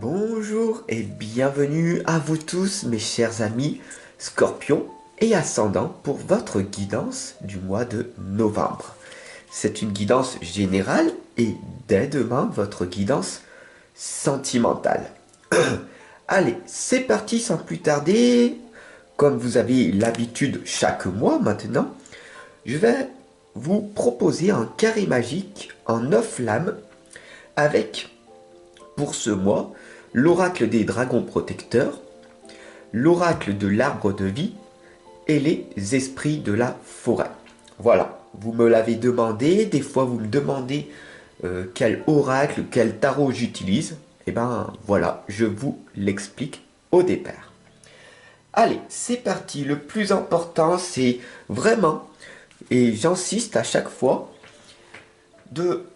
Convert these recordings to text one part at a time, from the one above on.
Bonjour et bienvenue à vous tous mes chers amis Scorpions et Ascendants pour votre guidance du mois de novembre. C'est une guidance générale et dès demain votre guidance sentimentale. Allez, c'est parti sans plus tarder. Comme vous avez l'habitude chaque mois maintenant, je vais vous proposer un carré magique en 9 lames avec pour ce mois l'oracle des dragons protecteurs, l'oracle de l'arbre de vie et les esprits de la forêt. Voilà, vous me l'avez demandé, des fois vous me demandez quel oracle, quel tarot j'utilise. Et ben voilà, je vous l'explique au départ. Allez, c'est parti. Le plus important, c'est vraiment, et j'insiste à chaque fois, de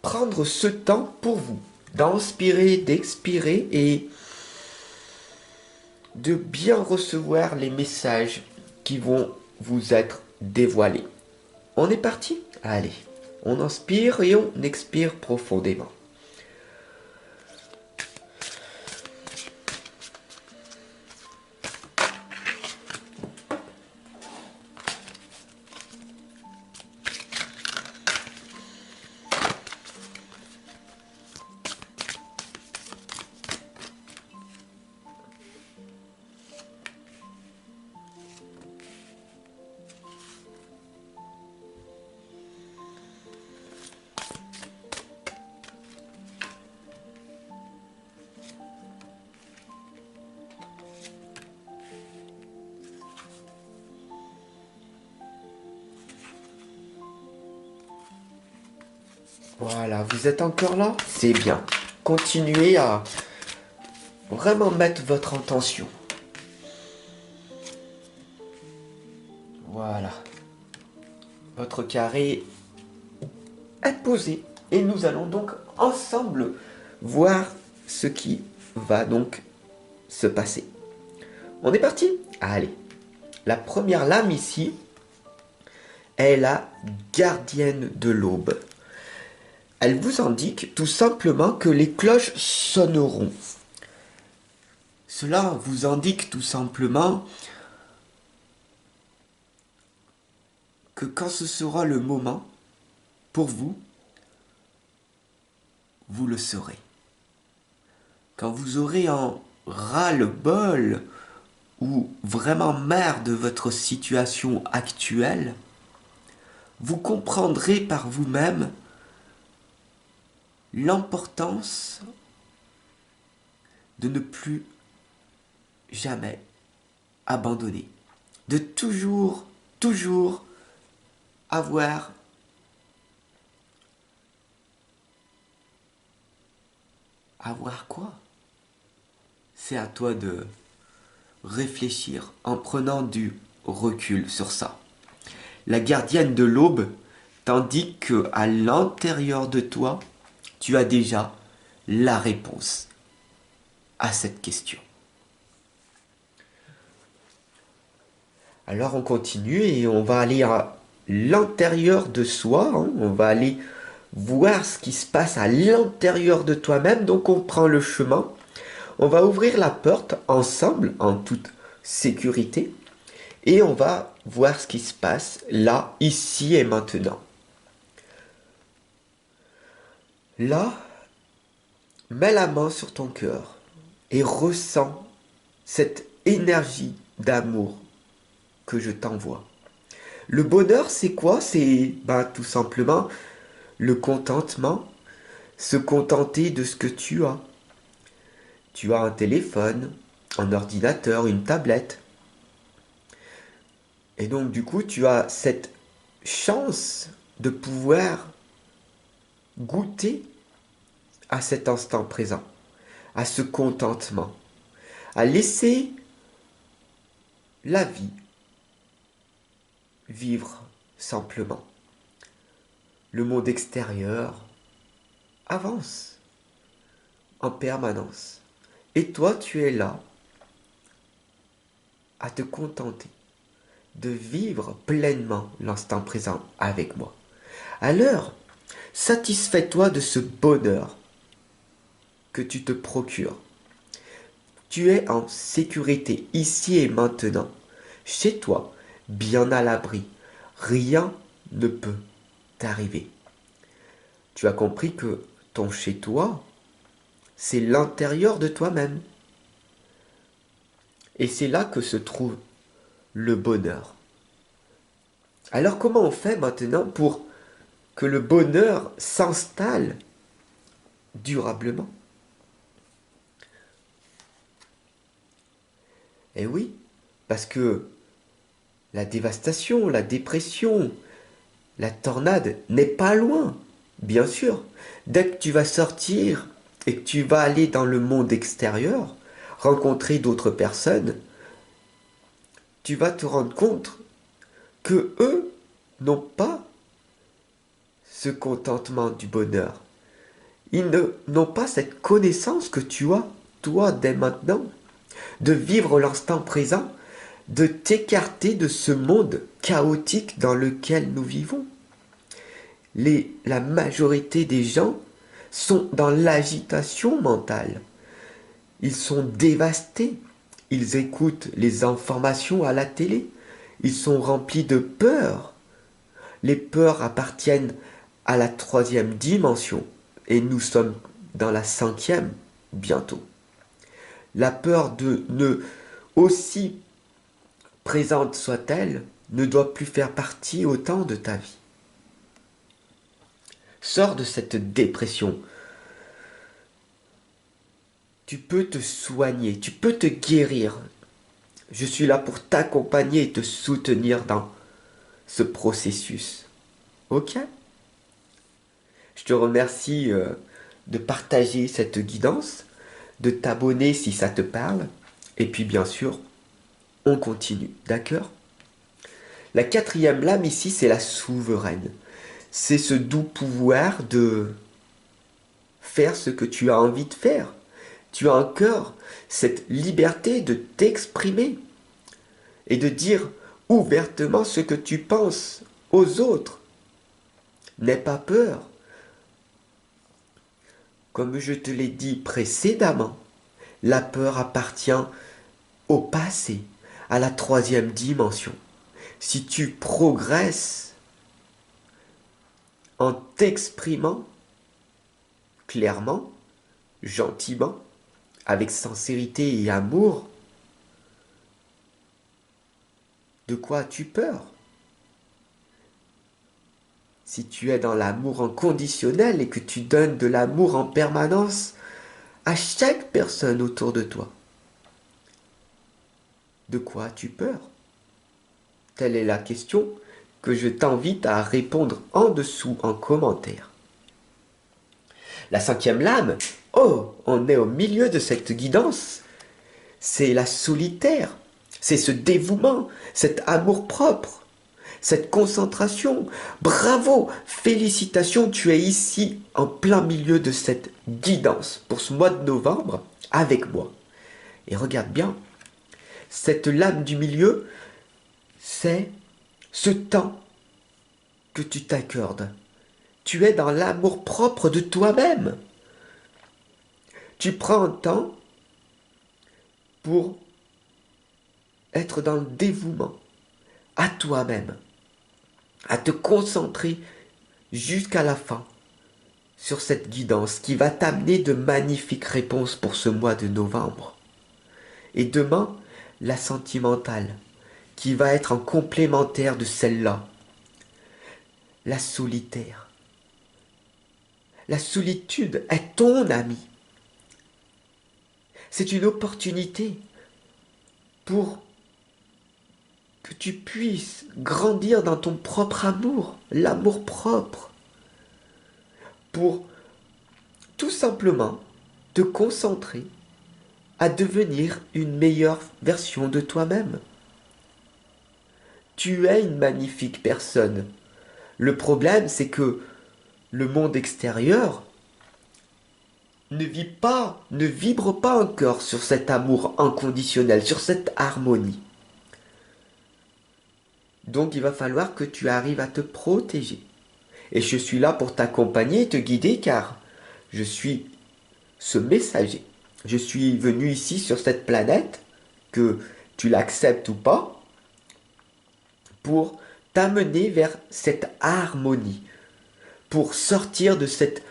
prendre ce temps pour vous, d'inspirer, d'expirer et de bien recevoir les messages qui vont vous être dévoilés. On est parti? Allez, on inspire et on expire profondément. Voilà, vous êtes encore là? C'est bien. Continuez à vraiment mettre votre intention. Voilà. Votre carré est posé. Et nous allons donc ensemble voir ce qui va donc se passer. On est parti? Allez. La première lame ici est la gardienne de l'aube. Elle vous indique tout simplement que les cloches sonneront. Cela vous indique tout simplement que quand ce sera le moment pour vous, vous le saurez. Quand vous aurez un ras-le-bol ou vraiment marre de votre situation actuelle, vous comprendrez par vous-même l'importance de ne plus jamais abandonner, de toujours avoir quoi? C'est à toi de réfléchir en prenant du recul sur ça. La gardienne de l'aube t'indique que à l'intérieur de toi, tu as déjà la réponse à cette question. Alors on continue et on va aller à l'intérieur de soi, hein. On va aller voir ce qui se passe à l'intérieur de toi-même. Donc on prend le chemin, on va ouvrir la porte ensemble en toute sécurité et on va voir ce qui se passe là, ici et maintenant. Là, mets la main sur ton cœur et ressens cette énergie d'amour que je t'envoie. Le bonheur, c'est quoi? C'est tout simplement le contentement, se contenter de ce que tu as. Tu as un téléphone, un ordinateur, une tablette. Et donc du coup, tu as cette chance de pouvoir goûter à cet instant présent, à ce contentement, à laisser la vie vivre simplement. Le monde extérieur avance en permanence. Et toi, tu es là à te contenter de vivre pleinement l'instant présent avec moi. Alors, satisfais-toi de ce bonheur que tu te procures. Tu es en sécurité ici et maintenant, chez toi, bien à l'abri. Rien ne peut t'arriver. Tu as compris que ton chez-toi, c'est l'intérieur de toi-même. Et c'est là que se trouve le bonheur. Alors comment on fait maintenant pour que le bonheur s'installe durablement? Eh oui, parce que la dévastation, la dépression, la tornade n'est pas loin, bien sûr. Dès que tu vas sortir et que tu vas aller dans le monde extérieur, rencontrer d'autres personnes, tu vas te rendre compte que eux n'ont pas ce contentement du bonheur. Ils n'ont pas cette connaissance que tu as, toi, dès maintenant, de vivre l'instant présent, de t'écarter de ce monde chaotique dans lequel nous vivons. La majorité des gens sont dans l'agitation mentale. Ils sont dévastés. Ils écoutent les informations à la télé. Ils sont remplis de peur. Les peurs appartiennent à la troisième dimension et nous sommes dans la cinquième bientôt. La peur aussi présente soit-elle, ne doit plus faire partie autant de ta vie. Sors de cette dépression. Tu peux te soigner, tu peux te guérir. Je suis là pour t'accompagner et te soutenir dans ce processus. Ok? Je te remercie de partager cette guidance, de t'abonner si ça te parle. Et puis bien sûr, on continue, d'accord? La quatrième lame ici, c'est la souveraine. C'est ce doux pouvoir de faire ce que tu as envie de faire. Tu as encore cette liberté de t'exprimer et de dire ouvertement ce que tu penses aux autres. N'aie pas peur. Comme je te l'ai dit précédemment, la peur appartient au passé, à la troisième dimension. Si tu progresses en t'exprimant clairement, gentiment, avec sincérité et amour, de quoi as-tu peur? Si tu es dans l'amour inconditionnel et que tu donnes de l'amour en permanence à chaque personne autour de toi, de quoi as-tu peur? Telle est la question que je t'invite à répondre en dessous en commentaire. La cinquième lame, oh, on est au milieu de cette guidance. C'est la solitaire, c'est ce dévouement, cet amour-propre, cette concentration. Bravo, félicitations, tu es ici en plein milieu de cette guidance pour ce mois de novembre avec moi. Et regarde bien, cette lame du milieu, c'est ce temps que tu t'accordes. Tu es dans l'amour-propre de toi-même. Tu prends un temps pour être dans le dévouement à toi-même, à te concentrer jusqu'à la fin sur cette guidance qui va t'amener de magnifiques réponses pour ce mois de novembre. Et demain, la sentimentale, qui va être en complémentaire de celle-là. La solitaire. La solitude est ton ami. C'est une opportunité pour que tu puisses grandir dans ton propre amour, l'amour propre, pour tout simplement te concentrer à devenir une meilleure version de toi-même. Tu es une magnifique personne. Le problème, c'est que le monde extérieur ne vibre pas encore sur cet amour inconditionnel, sur cette harmonie. Donc il va falloir que tu arrives à te protéger. Et je suis là pour t'accompagner et te guider car je suis ce messager. Je suis venu ici sur cette planète, que tu l'acceptes ou pas, pour t'amener vers cette harmonie, pour sortir de cette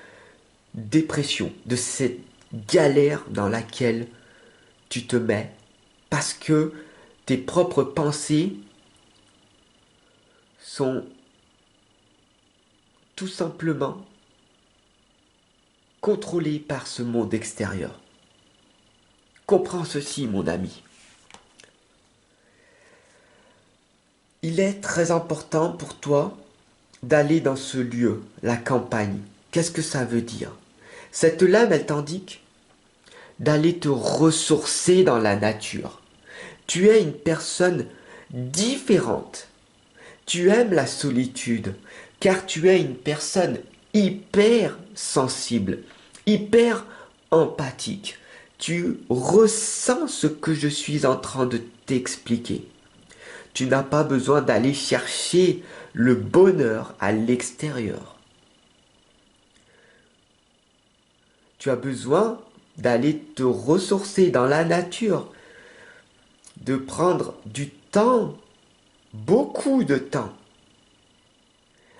dépression, de cette galère dans laquelle tu te mets, parce que tes propres pensées sont tout simplement contrôlées par ce monde extérieur. Comprends ceci, mon ami. Il est très important pour toi d'aller dans ce lieu, la campagne. Qu'est-ce que ça veut dire? Cette lame, elle t'indique d'aller te ressourcer dans la nature. Tu es une personne différente. Tu aimes la solitude, car tu es une personne hyper sensible, hyper empathique. Tu ressens ce que je suis en train de t'expliquer. Tu n'as pas besoin d'aller chercher le bonheur à l'extérieur. Tu as besoin d'aller te ressourcer dans la nature, de prendre du temps, beaucoup de temps,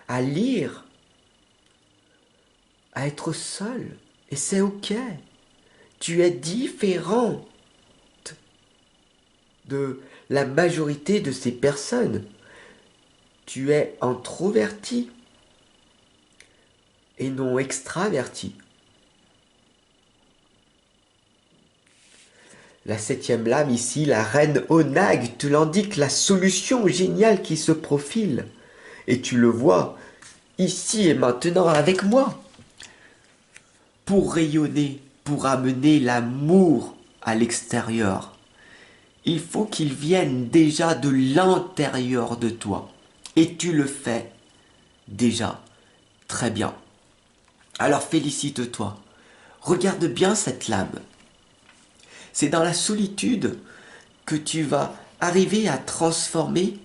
à lire, à être seul. Et c'est ok. Tu es différente de la majorité de ces personnes. Tu es introverti et non extraverti. La septième lame ici, la reine Onag, te l'indique, la solution géniale qui se profile. Et tu le vois ici et maintenant avec moi. Pour rayonner, pour amener l'amour à l'extérieur, il faut qu'il vienne déjà de l'intérieur de toi. Et tu le fais déjà très bien. Alors félicite-toi. Regarde bien cette lame. C'est dans la solitude que tu vas arriver à transformer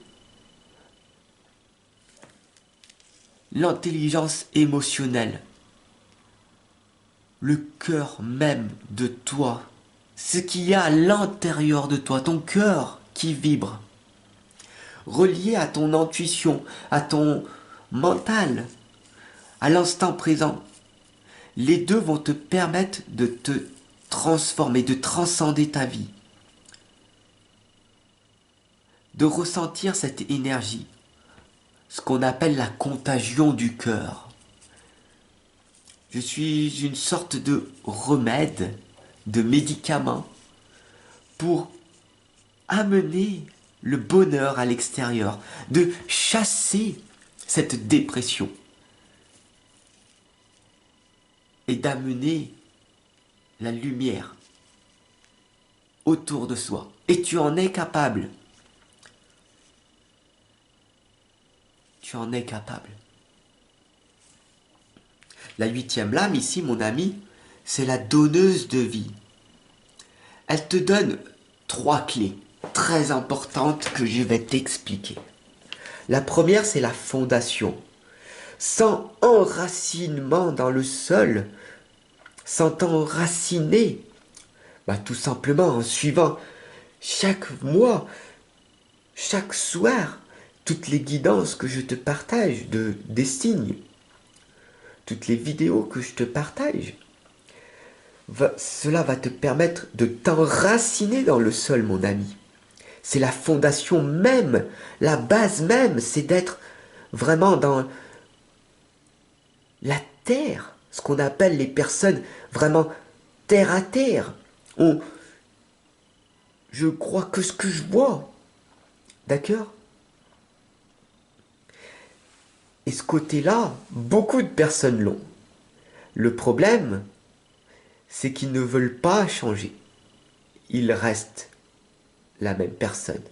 l'intelligence émotionnelle, le cœur même de toi, ce qu'il y a à l'intérieur de toi, ton cœur qui vibre, relié à ton intuition, à ton mental, à l'instant présent. Les deux vont te permettre de te transformer, de transcender ta vie, de ressentir cette énergie, ce qu'on appelle la contagion du cœur. Je suis une sorte de remède, de médicament pour amener le bonheur à l'extérieur, de chasser cette dépression et d'amener la lumière autour de soi. Et tu en es capable. Tu en es capable. La huitième lame ici, mon ami, c'est la donneuse de vie. Elle te donne 3 clés très importantes que je vais t'expliquer. La première, c'est la fondation. Sans enracinement dans le sol, sans t'enraciner, tout simplement en suivant chaque mois, chaque soir, toutes les guidances que je te partage, des signes, toutes les vidéos que je te partage. Cela va te permettre de t'enraciner dans le sol, mon ami. C'est la fondation même, la base même, c'est d'être vraiment dans la terre, ce qu'on appelle les personnes vraiment terre à terre. Je crois que ce que je vois, d'accord? Et ce côté-là, beaucoup de personnes l'ont. Le problème, c'est qu'ils ne veulent pas changer. Ils restent la même personne.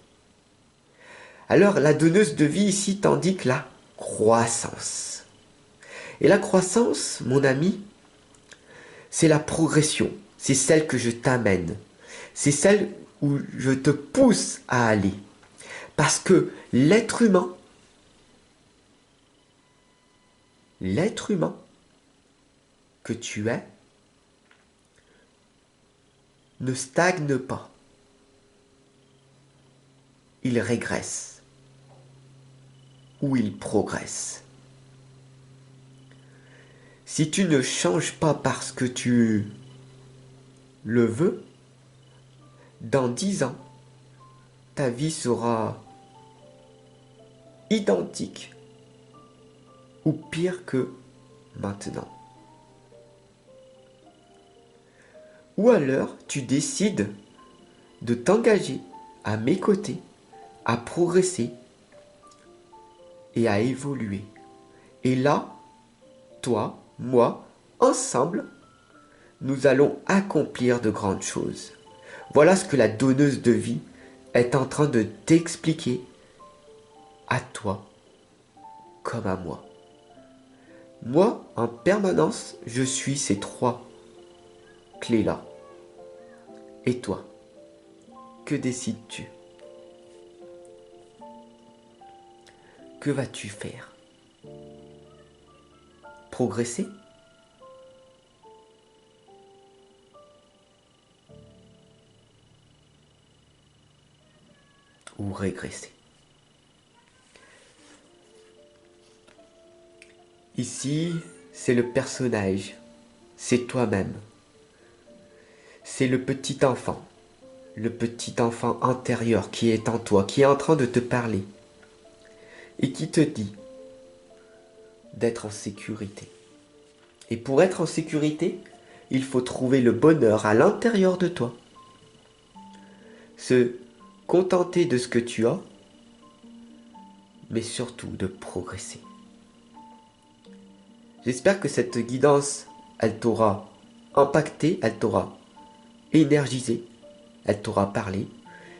Alors la donneuse de vie ici t'indique la croissance. Et la croissance, mon ami, c'est la progression. C'est celle que je t'amène. C'est celle où je te pousse à aller. Parce que l'être humain que tu es, ne stagne pas. Il régresse ou il progresse. Si tu ne changes pas parce que tu le veux, dans 10 ans, ta vie sera identique ou pire que maintenant. Ou alors tu décides de t'engager à mes côtés, à progresser et à évoluer. Et là, toi, moi, ensemble, nous allons accomplir de grandes choses. Voilà ce que la donneuse de vie est en train de t'expliquer à toi comme à moi. Moi, en permanence, je suis ces 3 clés-là. Et toi, que décides-tu? Que vas-tu faire? Progresser? Ou régresser? Ici, c'est le personnage, c'est toi-même, c'est le petit enfant intérieur qui est en toi, qui est en train de te parler et qui te dit d'être en sécurité. Et pour être en sécurité, il faut trouver le bonheur à l'intérieur de toi. Se contenter de ce que tu as, mais surtout de progresser. J'espère que cette guidance, elle t'aura impacté, elle t'aura énergisé, elle t'aura parlé.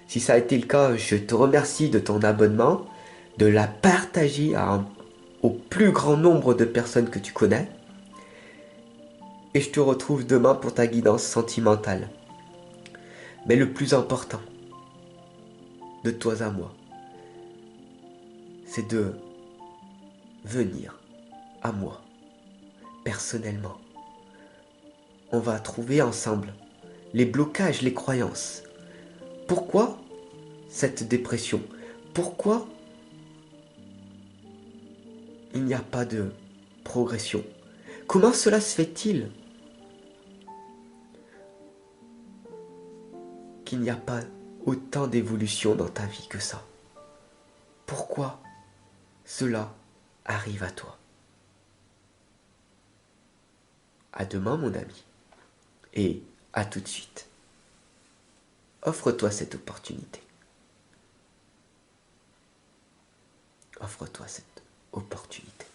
Si ça a été le cas, je te remercie de ton abonnement, de la partager au plus grand nombre de personnes que tu connais. Et je te retrouve demain pour ta guidance sentimentale. Mais le plus important, de toi à moi, c'est de venir à moi, personnellement. On va trouver ensemble les blocages, les croyances. Pourquoi cette dépression? Pourquoi il n'y a pas de progression? Comment cela se fait-il qu'il n'y a pas autant d'évolution dans ta vie que ça? Pourquoi cela arrive à toi? À demain, mon ami. Et à tout de suite. Offre-toi cette opportunité. Offre-toi cette opportunité.